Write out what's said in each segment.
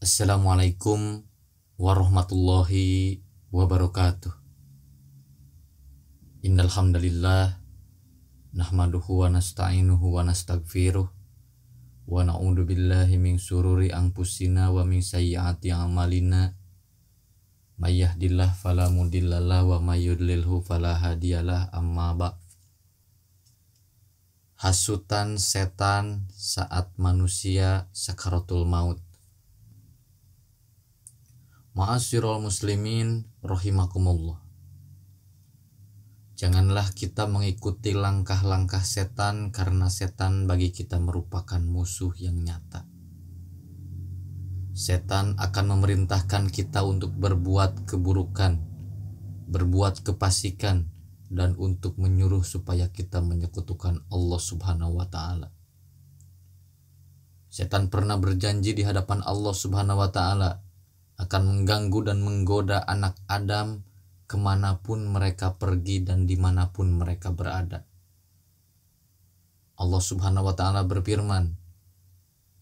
Assalamualaikum warahmatullahi wabarakatuh. Innal hamdalillah nahmaduhu wa nasta'inuhu wa nastaghfiruh wa na'udzu billahi min syururi anfusina wa min sayyiati a'malina. May yahdihillahu fala mudhillalah wa may yudlilhu fala hadiyalah. Amma ba'd. Hasutan setan saat manusia sakaratul maut. Ma'asyiral muslimin rahimakumullah. Janganlah kita mengikuti langkah-langkah setan, karena setan bagi kita merupakan musuh yang nyata. Setan akan memerintahkan kita untuk berbuat keburukan, berbuat kefasikan, dan untuk menyuruh supaya kita menyekutukan Allah Subhanahu wa ta'ala. Setan pernah berjanji di hadapan Allah Subhanahu wa ta'ala akan mengganggu dan menggoda anak Adam kemanapun mereka pergi dan dimanapun mereka berada. Allah Subhanahu wa ta'ala berfirman,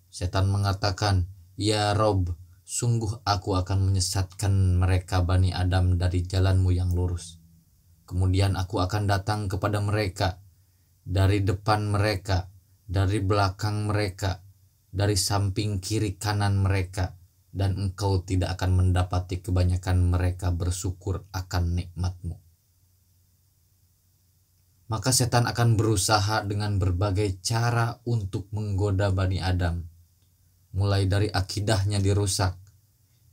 setan mengatakan, "Ya Rob, sungguh aku akan menyesatkan mereka Bani Adam dari jalanmu yang lurus. Kemudian aku akan datang kepada mereka dari depan mereka, dari belakang mereka, dari samping kiri kanan mereka, dan engkau tidak akan mendapati kebanyakan mereka bersyukur akan nikmatmu." Maka setan akan berusaha dengan berbagai cara untuk menggoda Bani Adam. Mulai dari akidahnya dirusak,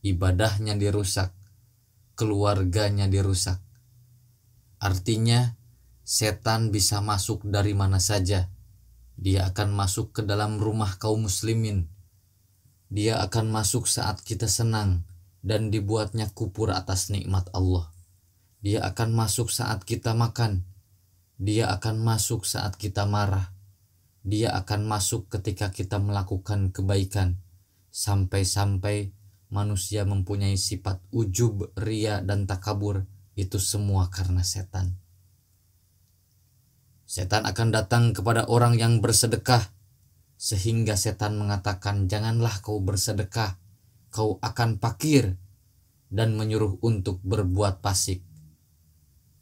ibadahnya dirusak, keluarganya dirusak. Artinya, setan bisa masuk dari mana saja. Dia akan masuk ke dalam rumah kaum muslimin. Dia akan masuk saat kita senang dan dibuatnya kupur atas nikmat Allah. Dia akan masuk saat kita makan. Dia akan masuk saat kita marah. Dia akan masuk ketika kita melakukan kebaikan. Sampai-sampai manusia mempunyai sifat ujub, ria, dan takabur. Itu semua karena setan. Setan akan datang kepada orang yang bersedekah, sehingga setan mengatakan, "Janganlah kau bersedekah, kau akan fakir," dan menyuruh untuk berbuat fasik.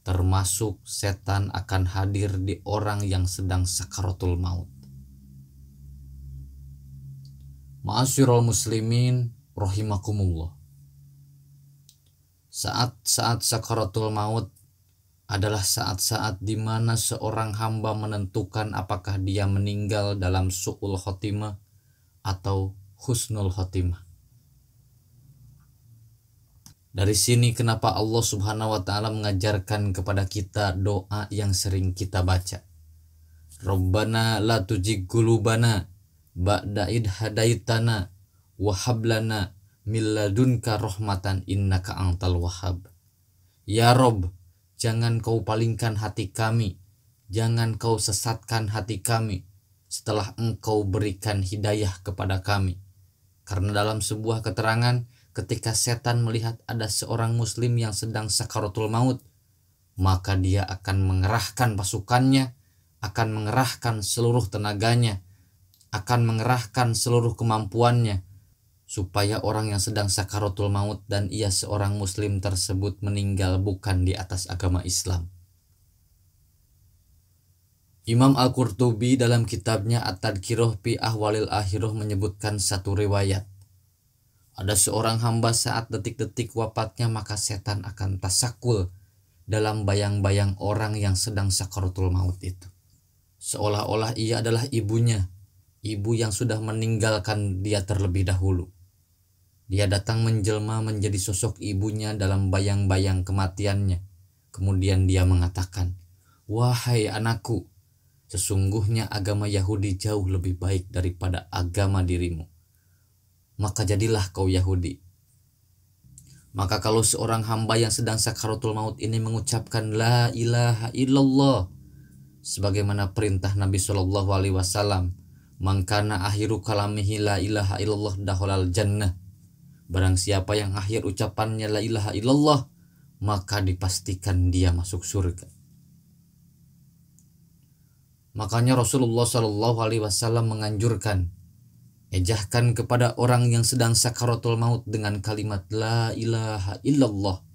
Termasuk setan akan hadir di orang yang sedang sakaratul maut. Ma'asyiral muslimin rahimakumullah. Saat-saat sakaratul maut adalah saat-saat di mana seorang hamba menentukan apakah dia meninggal dalam su'ul khotimah atau husnul khotimah. Dari sini kenapa Allah Subhanahu wa ta'ala mengajarkan kepada kita doa yang sering kita baca. Rabbana la tuzigh qulubana ba'da id hadaitana wa hab lana min ladunka rahmatan innaka antal wahhab. Ya Rob, jangan kau palingkan hati kami, jangan kau sesatkan hati kami setelah engkau berikan hidayah kepada kami. Karena dalam sebuah keterangan, ketika setan melihat ada seorang muslim yang sedang sakaratul maut, maka dia akan mengerahkan pasukannya, akan mengerahkan seluruh tenaganya, akan mengerahkan seluruh kemampuannya, supaya orang yang sedang sakaratul maut dan ia seorang muslim tersebut meninggal bukan di atas agama Islam. Imam Al-Qurtubi dalam kitabnya At-Tadhkirah fi Ahwalil Akhirah menyebutkan satu riwayat. Ada seorang hamba saat detik-detik wafatnya, maka setan akan tasakul dalam bayang-bayang orang yang sedang sakaratul maut itu. Seolah-olah ia adalah ibunya, ibu yang sudah meninggalkan dia terlebih dahulu. Dia datang menjelma menjadi sosok ibunya dalam bayang-bayang kematiannya. Kemudian dia mengatakan, "Wahai anakku, sesungguhnya agama Yahudi jauh lebih baik daripada agama dirimu. Maka jadilah kau Yahudi." Maka kalau seorang hamba yang sedang sakaratul maut ini mengucapkan la ilaha illallah, sebagaimana perintah Nabi SAW, "Man kana akhiru kalamihi la ilaha illallah dakhalal jannah." Barang siapa yang akhir ucapannya la ilaha illallah, maka dipastikan dia masuk surga. Makanya Rasulullah SAW menganjurkan Ejahkan kepada orang yang sedang sakaratul maut dengan kalimat la ilaha illallah.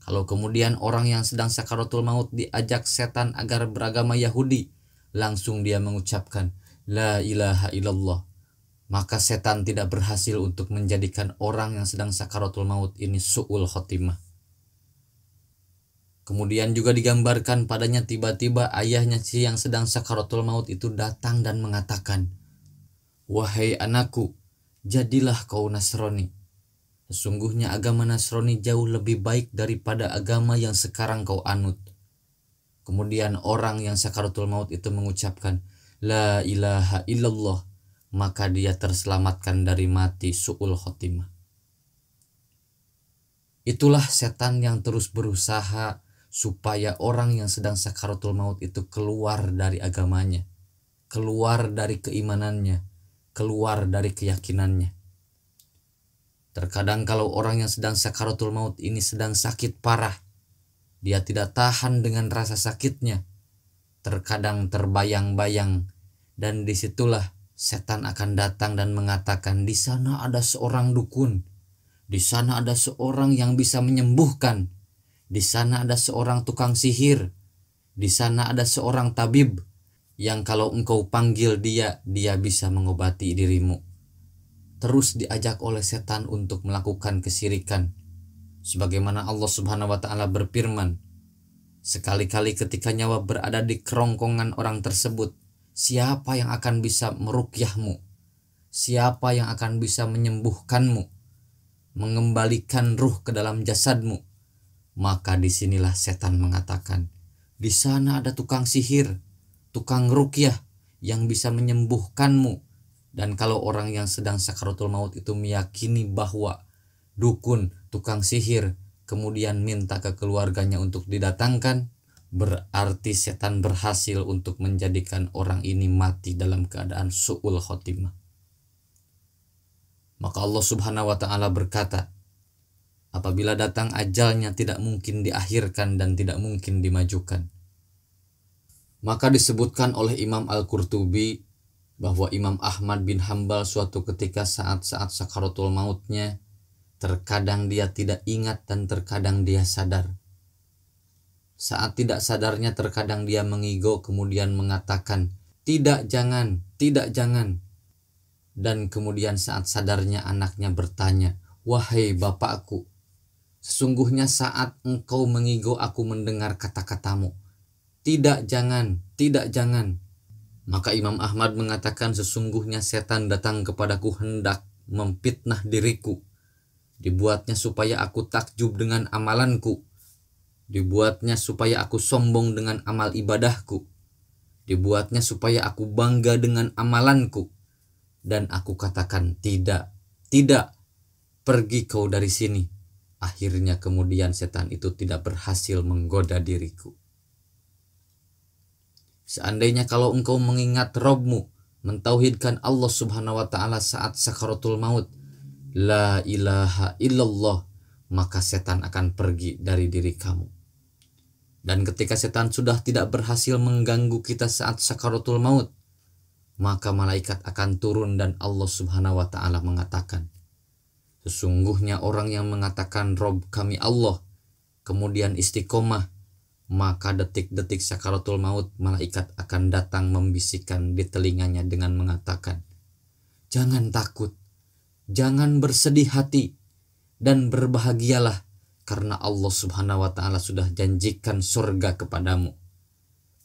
Kalau kemudian orang yang sedang sakaratul maut diajak setan agar beragama Yahudi, langsung dia mengucapkan la ilaha illallah, maka setan tidak berhasil untuk menjadikan orang yang sedang sakaratul maut ini su'ul khotimah. Kemudian juga digambarkan padanya tiba-tiba ayahnya si yang sedang sakaratul maut itu datang dan mengatakan, "Wahai anakku, jadilah kau Nasrani. Sesungguhnya agama Nasrani jauh lebih baik daripada agama yang sekarang kau anut." Kemudian orang yang sakaratul maut itu mengucapkan la ilaha illallah, maka dia terselamatkan dari mati su'ul khotimah. Itulah setan yang terus berusaha supaya orang yang sedang sakaratul maut itu keluar dari agamanya, keluar dari keimanannya, keluar dari keyakinannya. Terkadang kalau orang yang sedang sakaratul maut ini sedang sakit parah, dia tidak tahan dengan rasa sakitnya, terkadang terbayang-bayang, dan disitulah setan akan datang dan mengatakan, di sana ada seorang dukun, di sana ada seorang yang bisa menyembuhkan, di sana ada seorang tukang sihir, di sana ada seorang tabib yang kalau engkau panggil dia bisa mengobati dirimu. Terus diajak oleh setan untuk melakukan kesyirikan. Sebagaimana Allah Subhanahu wa taala berfirman, sekali-kali ketika nyawa berada di kerongkongan orang tersebut, siapa yang akan bisa meruqyahmu? Siapa yang akan bisa menyembuhkanmu? Mengembalikan ruh ke dalam jasadmu? Maka disinilah setan mengatakan, di sana ada tukang sihir, tukang ruqyah yang bisa menyembuhkanmu. Dan kalau orang yang sedang sakaratul maut itu meyakini bahwa dukun, tukang sihir, kemudian minta ke keluarganya untuk didatangkan, berarti setan berhasil untuk menjadikan orang ini mati dalam keadaan su'ul khotimah. Maka Allah Subhanahu wa taala berkata, apabila datang ajalnya tidak mungkin diakhirkan dan tidak mungkin dimajukan. Maka disebutkan oleh Imam Al-Qurtubi bahwa Imam Ahmad bin Hambal suatu ketika saat-saat sakaratul mautnya, terkadang dia tidak ingat dan terkadang dia sadar. Saat tidak sadarnya terkadang dia mengigo kemudian mengatakan, tidak jangan. Dan kemudian saat sadarnya anaknya bertanya, wahai bapakku, sesungguhnya saat engkau mengigo aku mendengar kata-katamu, tidak jangan. Maka Imam Ahmad mengatakan, sesungguhnya setan datang kepadaku hendak memfitnah diriku. Dibuatnya supaya aku takjub dengan amalanku. Dibuatnya supaya aku sombong dengan amal ibadahku. Dibuatnya supaya aku bangga dengan amalanku. Dan aku katakan tidak, pergi kau dari sini. Akhirnya kemudian setan itu tidak berhasil menggoda diriku. Seandainya kalau engkau mengingat Rabbmu, mentauhidkan Allah Subhanahu wa taala saat sakaratul maut, la ilaha illallah, maka setan akan pergi dari diri kamu. Dan ketika setan sudah tidak berhasil mengganggu kita saat sakaratul maut, maka malaikat akan turun dan Allah Subhanahu wa taala mengatakan, sesungguhnya orang yang mengatakan Rabb kami Allah, kemudian istiqomah, maka detik-detik sakaratul maut malaikat akan datang membisikkan di telinganya dengan mengatakan, jangan takut, jangan bersedih hati, dan berbahagialah karena Allah Subhanahu wa taala sudah janjikan surga kepadamu.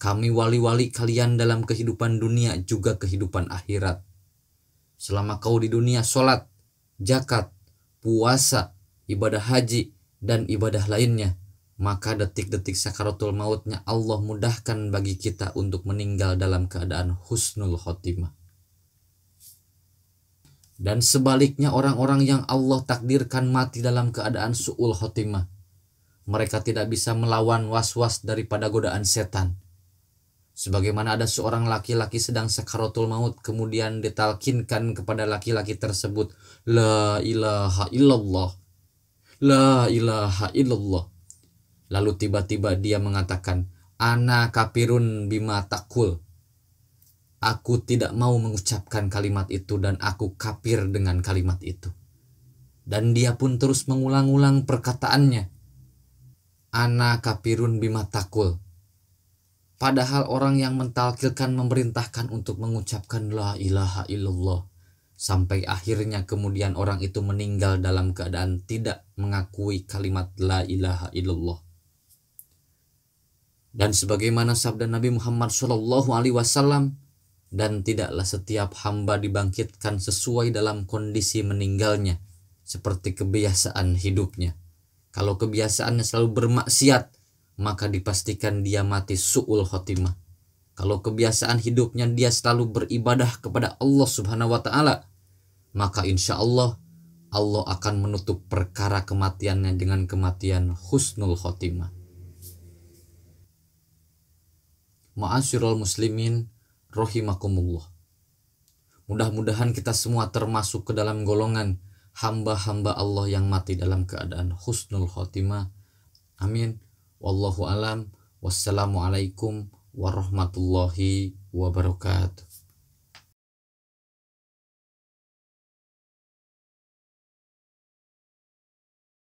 Kami wali-wali kalian dalam kehidupan dunia juga kehidupan akhirat. Selama kau di dunia sholat, zakat, puasa, ibadah haji, dan ibadah lainnya, maka detik-detik sakaratul mautnya Allah mudahkan bagi kita untuk meninggal dalam keadaan husnul khotimah. Dan sebaliknya orang-orang yang Allah takdirkan mati dalam keadaan su'ul khotimah, mereka tidak bisa melawan was-was daripada godaan setan. Sebagaimana ada seorang laki-laki sedang sakaratul maut, kemudian ditalkinkan kepada laki-laki tersebut, la ilaha illallah, la ilaha illallah. Lalu tiba-tiba dia mengatakan, ana kafirun bima takul. Aku tidak mau mengucapkan kalimat itu dan aku kafir dengan kalimat itu. Dan dia pun terus mengulang-ulang perkataannya. Ana kafirun bima taqul. Padahal orang yang mentalkilkan memerintahkan untuk mengucapkan la ilaha illallah. Sampai akhirnya kemudian orang itu meninggal dalam keadaan tidak mengakui kalimat la ilaha illallah. Dan sebagaimana sabda Nabi Muhammad SAW, dan tidaklah setiap hamba dibangkitkan sesuai dalam kondisi meninggalnya, seperti kebiasaan hidupnya. Kalau kebiasaannya selalu bermaksiat, maka dipastikan dia mati su'ul khotimah. Kalau kebiasaan hidupnya dia selalu beribadah kepada Allah Subhanahu wa Ta'ala, maka insya Allah Allah akan menutup perkara kematiannya dengan kematian husnul khotimah. Ma'asyiral muslimin rahimakumullah. Mudah-mudahan kita semua termasuk ke dalam golongan hamba-hamba Allah yang mati dalam keadaan husnul khotimah. Amin. Wallahu alam. Wassalamualaikum warahmatullahi wabarakatuh.